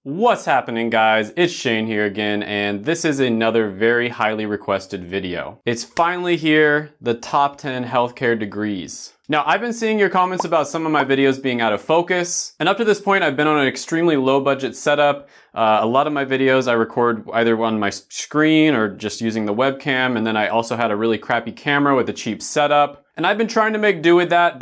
What's happening, guys? It's Shane here again, and this is another very highly requested video. It's finally here, the top 10 healthcare degrees. Now, I've been seeing your comments about some of my videos being out of focus, and up to this point, I've been on an extremely low budget setup. A lot of my videos I record either on my screen or just using the webcam, and then I also had a really crappy camera with a cheap setup. And I've been trying to make do with that.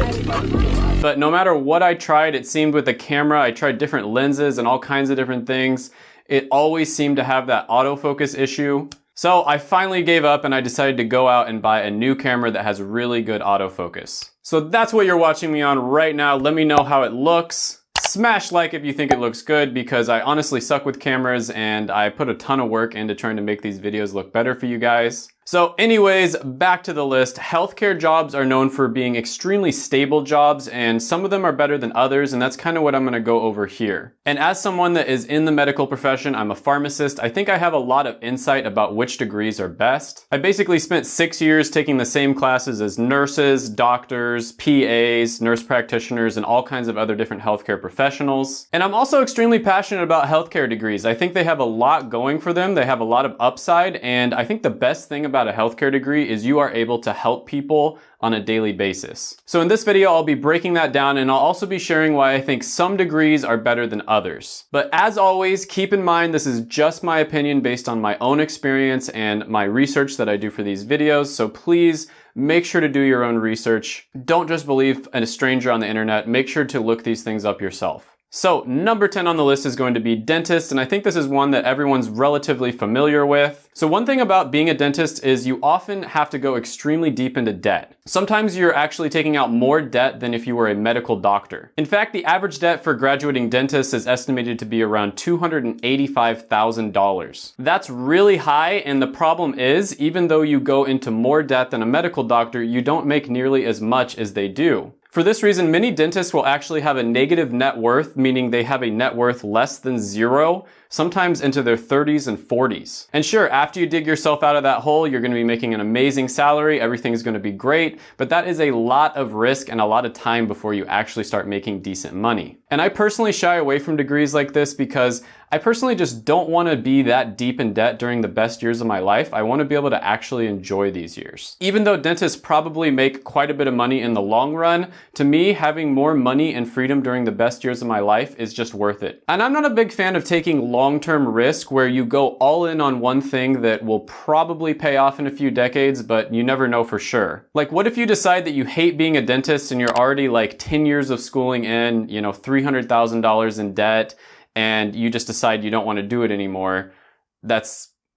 But no matter what I tried, it seemed with the camera, I tried different lenses and all kinds of different things. It always seemed to have that autofocus issue. So I finally gave up and I decided to go out and buy a new camera that has really good autofocus. So that's what you're watching me on right now. Let me know how it looks. Smash like if you think it looks good, because I honestly suck with cameras and I put a ton of work into trying to make these videos look better for you guys. So anyways, back to the list. Healthcare jobs are known for being extremely stable jobs, and some of them are better than others, and that's kind of what I'm gonna go over here. And as someone that is in the medical profession, I'm a pharmacist, I think I have a lot of insight about which degrees are best. I basically spent 6 years taking the same classes as nurses, doctors, PAs, nurse practitioners, and all kinds of other different healthcare professionals. And I'm also extremely passionate about healthcare degrees. I think they have a lot going for them. They have a lot of upside, and I think the best thing about a healthcare degree is you are able to help people on a daily basis. So in this video, I'll be breaking that down, and I'll also be sharing why I think some degrees are better than others. But as always, keep in mind this is just my opinion based on my own experience and my research that I do for these videos. So please make sure to do your own research. Don't just believe a stranger on the internet. Make sure to look these things up yourself. So number 10 on the list is going to be dentist, and I think this is one that everyone's relatively familiar with. So one thing about being a dentist is you often have to go extremely deep into debt. Sometimes you're actually taking out more debt than if you were a medical doctor. In fact, the average debt for graduating dentists is estimated to be around $285,000. That's really high, and the problem is, even though you go into more debt than a medical doctor, you don't make nearly as much as they do. For this reason, many dentists will actually have a negative net worth, meaning they have a net worth less than zero, sometimes into their 30s and 40s. And sure, after you dig yourself out of that hole, you're gonna be making an amazing salary, everything's gonna be great, but that is a lot of risk and a lot of time before you actually start making decent money. And I personally shy away from degrees like this because I personally just don't want to be that deep in debt during the best years of my life. I want to be able to actually enjoy these years. Even though dentists probably make quite a bit of money in the long run, to me, having more money and freedom during the best years of my life is just worth it. And I'm not a big fan of taking long-term risk where you go all in on one thing that will probably pay off in a few decades, but you never know for sure. Like, what if you decide that you hate being a dentist and you're already like 10 years of schooling in, you know, $300,000 in debt, and you just decide you don't want to do it anymore?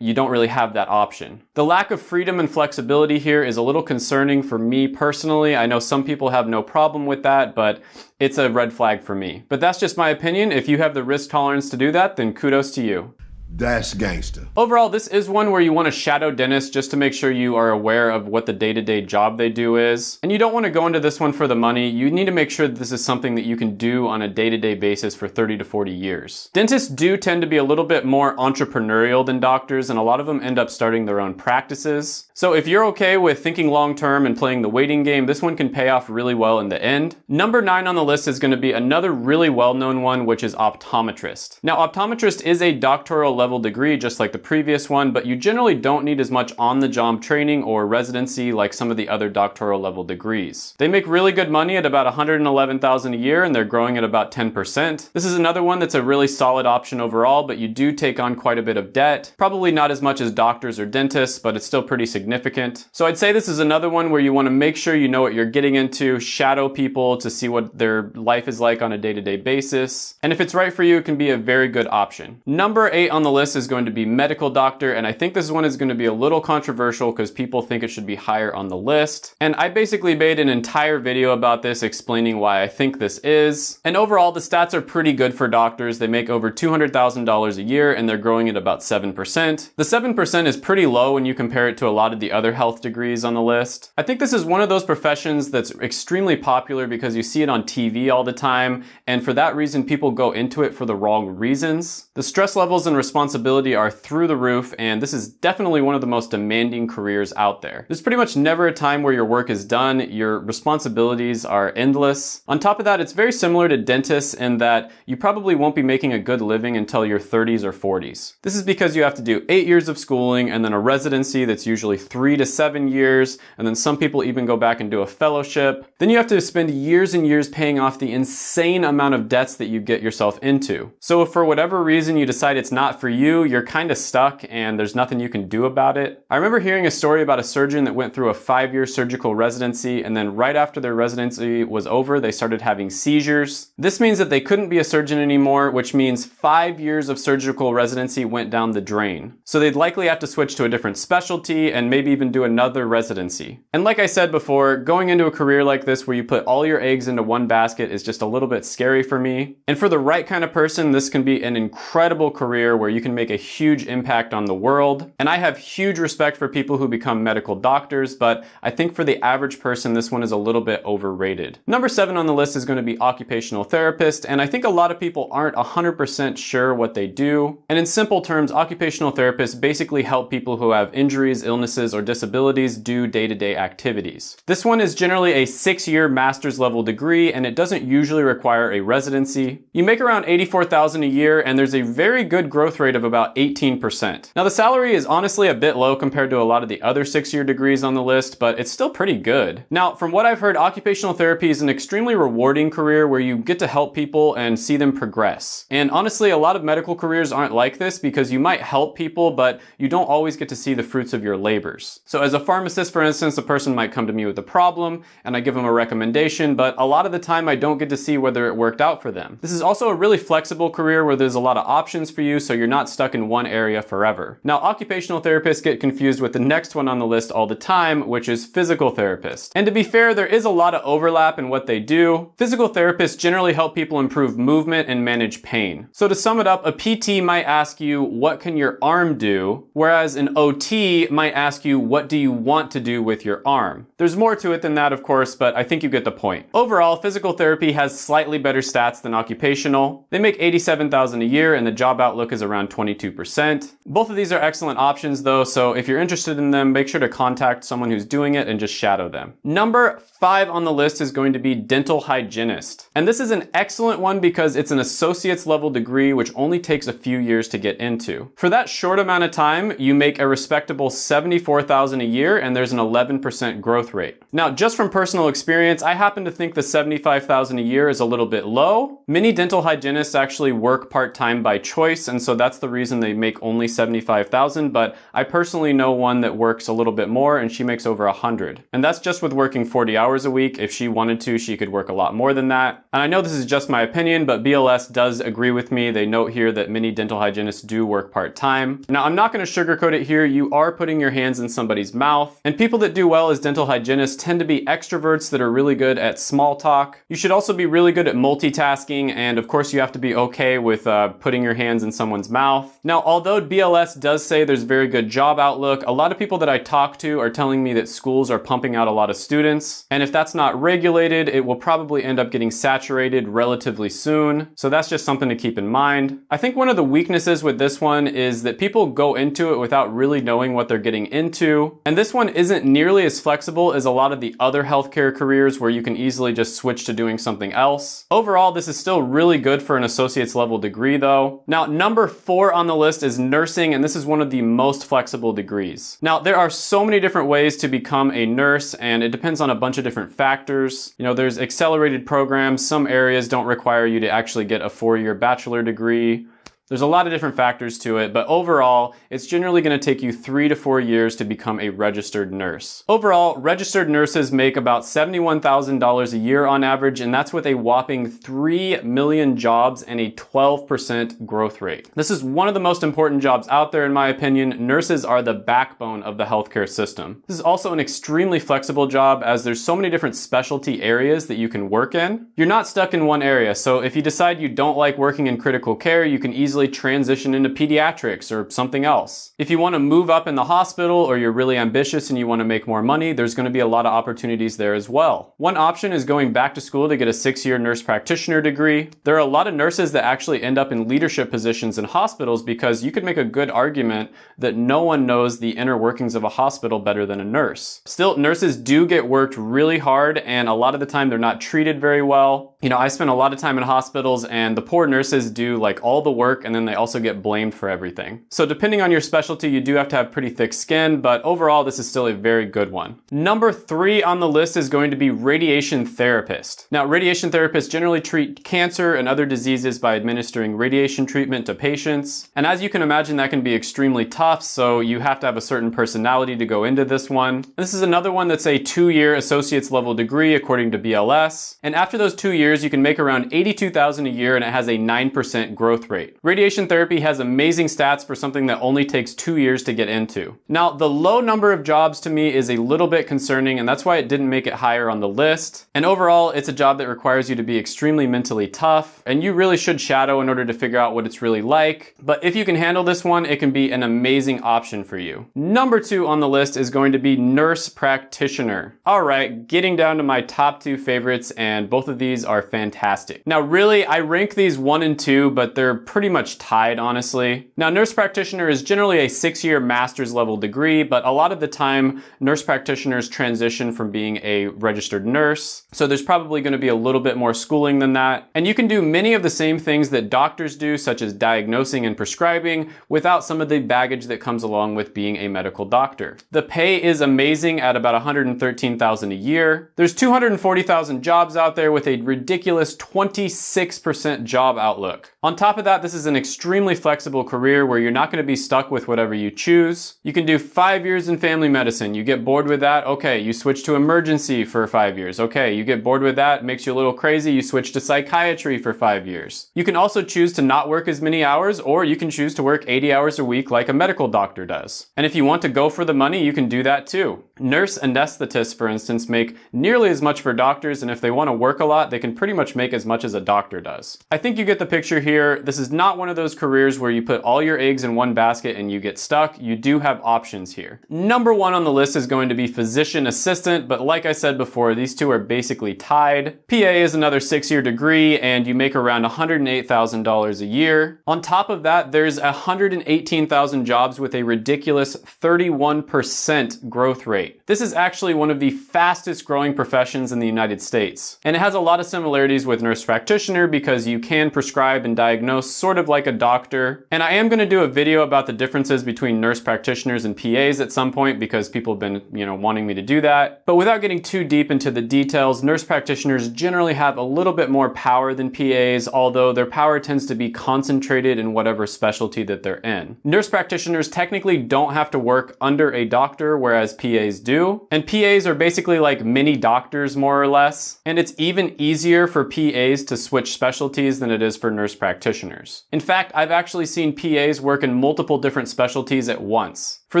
You don't really have that option. The lack of freedom and flexibility here is a little concerning for me personally. I know some people have no problem with that, but it's a red flag for me. But that's just my opinion. If you have the risk tolerance to do that, then kudos to you. That's gangster. Overall, this is one where you want to shadow dentists just to make sure you are aware of what the day-to-day job they do is. And you don't want to go into this one for the money. You need to make sure that this is something that you can do on a day-to-day basis for 30 to 40 years. Dentists do tend to be a little bit more entrepreneurial than doctors, and a lot of them end up starting their own practices. So if you're okay with thinking long-term and playing the waiting game, this one can pay off really well in the end. Number 9 on the list is going to be another really well-known one, which is optometrist. Now, optometrist is a doctoral level degree just like the previous one, but you generally don't need as much on-the-job training or residency like some of the other doctoral level degrees. They make really good money at about $111,000 a year, and they're growing at about 10%. This is another one that's a really solid option overall, but you do take on quite a bit of debt. Probably not as much as doctors or dentists, but it's still pretty significant. So I'd say this is another one where you want to make sure you know what you're getting into, shadow people to see what their life is like on a day-to-day basis. And if it's right for you, it can be a very good option. Number 8 on the list is going to be medical doctor, and I think this one is going to be a little controversial because people think it should be higher on the list. And I basically made an entire video about this explaining why I think this is. And overall, the stats are pretty good for doctors. They make over $200,000 a year, and they're growing at about 7%. The 7% is pretty low when you compare it to a lot of the other health degrees on the list. I think this is one of those professions that's extremely popular because you see it on TV all the time, and for that reason, people go into it for the wrong reasons. The stress levels and responsibilities responsibility are through the roof, and this is definitely one of the most demanding careers out there. There's pretty much never a time where your work is done. Your responsibilities are endless. On top of that, it's very similar to dentists in that you probably won't be making a good living until your 30s or 40s. This is because you have to do 8 years of schooling and then a residency that's usually 3 to 7 years, and then some people even go back and do a fellowship. Then you have to spend years and years paying off the insane amount of debts that you get yourself into. So if for whatever reason you decide it's not for you, you're kind of stuck and there's nothing you can do about it. I remember hearing a story about a surgeon that went through a 5-year surgical residency, and then right after their residency was over, they started having seizures. This means that they couldn't be a surgeon anymore, which means 5 years of surgical residency went down the drain. So they'd likely have to switch to a different specialty and maybe even do another residency. And like I said before, going into a career like this where you put all your eggs into one basket is just a little bit scary for me. And for the right kind of person, this can be an incredible career where you can make a huge impact on the world. And I have huge respect for people who become medical doctors, but I think for the average person, this one is a little bit overrated. Number 7 on the list is going to be occupational therapist, and I think a lot of people aren't 100% sure what they do. And in simple terms, occupational therapists basically help people who have injuries, illnesses, or disabilities do day-to-day activities. This one is generally a 6-year master's level degree, and it doesn't usually require a residency. You make around $84,000 a year, and there's a very good growth rate of about 18%. Now the salary is honestly a bit low compared to a lot of the other 6-year degrees on the list, but it's still pretty good. Now, from what I've heard, occupational therapy is an extremely rewarding career where you get to help people and see them progress. And honestly, a lot of medical careers aren't like this because you might help people, but you don't always get to see the fruits of your labors. So as a pharmacist, for instance, a person might come to me with a problem and I give them a recommendation, but a lot of the time I don't get to see whether it worked out for them. This is also a really flexible career where there's a lot of options for you, so you're not stuck in one area forever. Now, occupational therapists get confused with the next one on the list all the time, which is physical therapist. And to be fair, there is a lot of overlap in what they do. Physical therapists generally help people improve movement and manage pain. So to sum it up, a PT might ask you, what can your arm do? Whereas an OT might ask you, what do you want to do with your arm? There's more to it than that, of course, but I think you get the point. Overall, physical therapy has slightly better stats than occupational. They make $87,000 a year and the job outlook is around 22%. Both of these are excellent options though, so if you're interested in them, make sure to contact someone who's doing it and just shadow them. Number 5 on the list is going to be dental hygienist. And this is an excellent one because it's an associate's level degree which only takes a few years to get into. For that short amount of time, you make a respectable $74,000 a year and there's an 11% growth rate. Now, just from personal experience, I happen to think the $75,000 a year is a little bit low. Many dental hygienists actually work part-time by choice, and so that's the reason they make only $75,000, but I personally know one that works a little bit more and she makes over $100,000. And that's just with working 40 hours a week. If she wanted to, she could work a lot more than that. And I know this is just my opinion, but BLS does agree with me. They note here that many dental hygienists do work part-time. Now, I'm not going to sugarcoat it here. You are putting your hands in somebody's mouth, and people that do well as dental hygienists tend to be extroverts that are really good at small talk. You should also be really good at multitasking, and of course you have to be okay with putting your hands in someone's mouth. Now, although BLS does say there's very good job outlook, a lot of people that I talk to are telling me that schools are pumping out a lot of students, and if that's not regulated, it will probably end up getting saturated relatively soon. So that's just something to keep in mind. I think one of the weaknesses with this one is that people go into it without really knowing what they're getting into. And this one isn't nearly as flexible as a lot of the other healthcare careers where you can easily just switch to doing something else. Overall, this is still really good for an associate's level degree though. Now, number 4 on the list is nursing, and this is one of the most flexible degrees. Now, there are so many different ways to become a nurse, and it depends on a bunch of different factors. You know, there's accelerated programs. Some areas don't require you to actually get a 4-year bachelor degree. There's a lot of different factors to it, but overall, it's generally going to take you 3 to 4 years to become a registered nurse. Overall, registered nurses make about $71,000 a year on average, and that's with a whopping 3 million jobs and a 12% growth rate. This is one of the most important jobs out there in my opinion. Nurses are the backbone of the healthcare system. This is also an extremely flexible job as there's so many different specialty areas that you can work in. You're not stuck in one area, so if you decide you don't like working in critical care, you can easily easily transition into pediatrics or something else. If you want to move up in the hospital or you're really ambitious and you want to make more money, there's going to be a lot of opportunities there as well. One option is going back to school to get a 6-year nurse practitioner degree. There are a lot of nurses that actually end up in leadership positions in hospitals because you could make a good argument that no one knows the inner workings of a hospital better than a nurse. Still, nurses do get worked really hard, and a lot of the time they're not treated very well. You know, I spent a lot of time in hospitals and the poor nurses do like all the work and then they also get blamed for everything. So depending on your specialty, you do have to have pretty thick skin, but overall this is still a very good one. Number 3 on the list is going to be radiation therapist. Now, radiation therapists generally treat cancer and other diseases by administering radiation treatment to patients. And as you can imagine, that can be extremely tough, so you have to have a certain personality to go into this one. This is another one that's a 2-year associate's level degree according to BLS. And after those 2 years, you can make around $82,000 a year and it has a 9% growth rate. Radiation therapy has amazing stats for something that only takes 2 years to get into. Now, the low number of jobs to me is a little bit concerning, and that's why it didn't make it higher on the list. And overall, it's a job that requires you to be extremely mentally tough, and you really should shadow in order to figure out what it's really like. But if you can handle this one, it can be an amazing option for you. Number 2 on the list is going to be nurse practitioner. All right, getting down to my top 2 favorites, and both of these are fantastic. Now, really, I rank these 1 and 2, but they're pretty much tied, honestly. Now, nurse practitioner is generally a 6-year master's level degree, but a lot of the time, nurse practitioners transition from being a registered nurse. So there's probably going to be a little bit more schooling than that. And you can do many of the same things that doctors do, such as diagnosing and prescribing, without some of the baggage that comes along with being a medical doctor. The pay is amazing at about $113,000 a year. There's 240,000 jobs out there with a ridiculous 26% job outlook. On top of that, this is an extremely flexible career where you're not going to be stuck with whatever you choose. You can do 5 years in family medicine. You get bored with that, okay, you switch to emergency for 5 years. Okay, you get bored with that, makes you a little crazy, you switch to psychiatry for 5 years. You can also choose to not work as many hours, or you can choose to work 80 hours a week like a medical doctor does. And if you want to go for the money, you can do that too. Nurse anesthetists, for instance, make nearly as much for doctors, and if they want to work a lot, they can pretty much make as much as a doctor does. I think you get the picture here. This is not one of those careers where you put all your eggs in one basket and you get stuck. You do have options here. Number 1 on the list is going to be physician assistant, but like I said before, these two are basically tied. PA is another 6-year degree, and you make around $108,000 a year. On top of that, there's 118,000 jobs with a ridiculous 31% growth rate. This is actually one of the fastest growing professions in the United States. And it has a lot of similarities with nurse practitioner because you can prescribe and diagnose sort of like a doctor. And I am going to do a video about the differences between nurse practitioners and PAs at some point because people have been, wanting me to do that. But without getting too deep into the details, nurse practitioners generally have a little bit more power than PAs, although their power tends to be concentrated in whatever specialty that they're in. Nurse practitioners technically don't have to work under a doctor, whereas PAs do. And PAs are basically like mini doctors, more or less. And it's even easier for PAs to switch specialties than it is for nurse practitioners. In fact, I've actually seen PAs work in multiple different specialties at once. For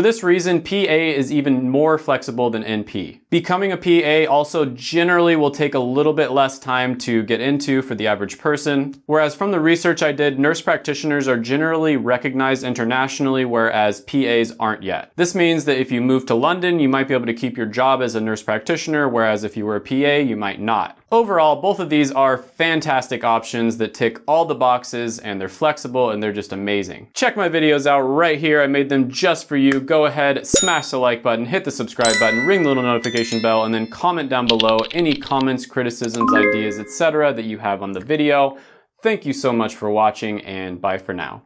this reason, PA is even more flexible than NP. Becoming a PA also generally will take a little bit less time to get into for the average person, whereas from the research I did, nurse practitioners are generally recognized internationally, whereas PAs aren't yet. This means that if you move to London, you might be able to keep your job as a nurse practitioner, whereas if you were a PA, you might not. Overall, both of these are fantastic options that tick all the boxes, and they're flexible and they're just amazing. Check my videos out right here. I made them just for you. Go ahead, smash the like button, hit the subscribe button, ring the little notification bell, and then comment down below any comments, criticisms, ideas, etc. that you have on the video. Thank you so much for watching, and bye for now.